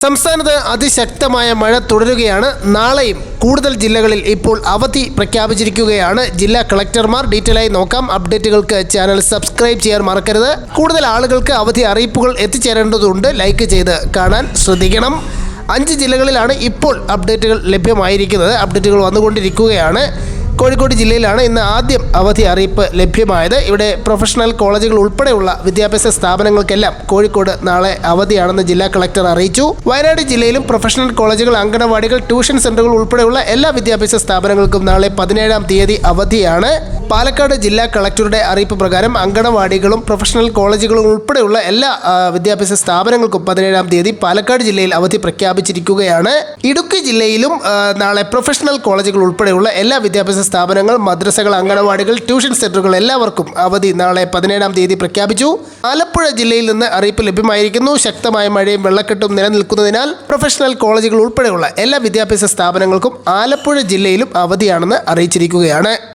സംസ്ഥാനത്ത് അതിശക്തമായ മഴ തുടരുകയാണ്. നാളെയും കൂടുതൽ ജില്ലകളിൽ ഇപ്പോൾ അവധി പ്രഖ്യാപിച്ചിരിക്കുകയാണ് ജില്ലാ കളക്ടർമാർ. ഡീറ്റെയിലായി നോക്കാം. അപ്ഡേറ്റുകൾക്ക് ചാനൽ സബ്സ്ക്രൈബ് ചെയ്യാൻ മറക്കരുത്. കൂടുതൽ ആളുകൾക്ക് അവധി അറിയിപ്പുകൾ എത്തിച്ചേരേണ്ടതുണ്ട്. ലൈക്ക് ചെയ്ത് കാണാൻ ശ്രദ്ധിക്കണം. 5 ജില്ലകളിലാണ് ഇപ്പോൾ അപ്ഡേറ്റുകൾ ലഭ്യമായിരിക്കുന്നത്. അപ്ഡേറ്റുകൾ വന്നുകൊണ്ടിരിക്കുകയാണ്. കോഴിക്കോട് ജില്ലയിലാണ് ഇന്ന് ആദ്യം അവധി അറിയിപ്പ് ലഭ്യമായത്. ഇവിടെ പ്രൊഫഷണൽ കോളേജുകൾ ഉൾപ്പെടെയുള്ള വിദ്യാഭ്യാസ സ്ഥാപനങ്ങൾക്കെല്ലാം കോഴിക്കോട് നാളെ അവധിയാണെന്ന് ജില്ലാ കളക്ടർ അറിയിച്ചു. വയനാട് ജില്ലയിലും പ്രൊഫഷണൽ കോളേജുകൾ, അങ്കണവാടികൾ, ട്യൂഷൻ സെന്ററുകൾ ഉൾപ്പെടെയുള്ള എല്ലാ വിദ്യാഭ്യാസ സ്ഥാപനങ്ങൾക്കും നാളെ 17-ാം തീയതി അവധിയാണ്. പാലക്കാട് ജില്ലാ കളക്ടറുടെ അറിയിപ്പ് പ്രകാരം അങ്കണവാടികളും പ്രൊഫഷണൽ കോളേജുകളും ഉൾപ്പെടെയുള്ള എല്ലാ വിദ്യാഭ്യാസ സ്ഥാപനങ്ങൾക്കും 17-ാം തീയതി പാലക്കാട് ജില്ലയിൽ അവധി പ്രഖ്യാപിച്ചിരിക്കുകയാണ്. ഇടുക്കി ജില്ലയിലും നാളെ പ്രൊഫഷണൽ കോളേജുകൾ ഉൾപ്പെടെയുള്ള എല്ലാ വിദ്യാഭ്യാസ സ്ഥാപനങ്ങൾ, മദ്രസകൾ, അങ്കണവാടികൾ, ട്യൂഷൻ സെന്ററുകൾ എല്ലാവർക്കും അവധി നാളെ 17-ാം തീയതി പ്രഖ്യാപിച്ചു. ആലപ്പുഴ ജില്ലയിൽ നിന്ന് അറിയിപ്പ് ലഭ്യമായിരിക്കുന്നു. ശക്തമായ മഴയും വെള്ളക്കെട്ടും നിലനിൽക്കുന്നതിനാൽ പ്രൊഫഷണൽ കോളേജുകൾ ഉൾപ്പെടെയുള്ള എല്ലാ വിദ്യാഭ്യാസ സ്ഥാപനങ്ങൾക്കും ആലപ്പുഴ ജില്ലയിലും അവധിയാണെന്ന് അറിയിച്ചിരിക്കുകയാണ്.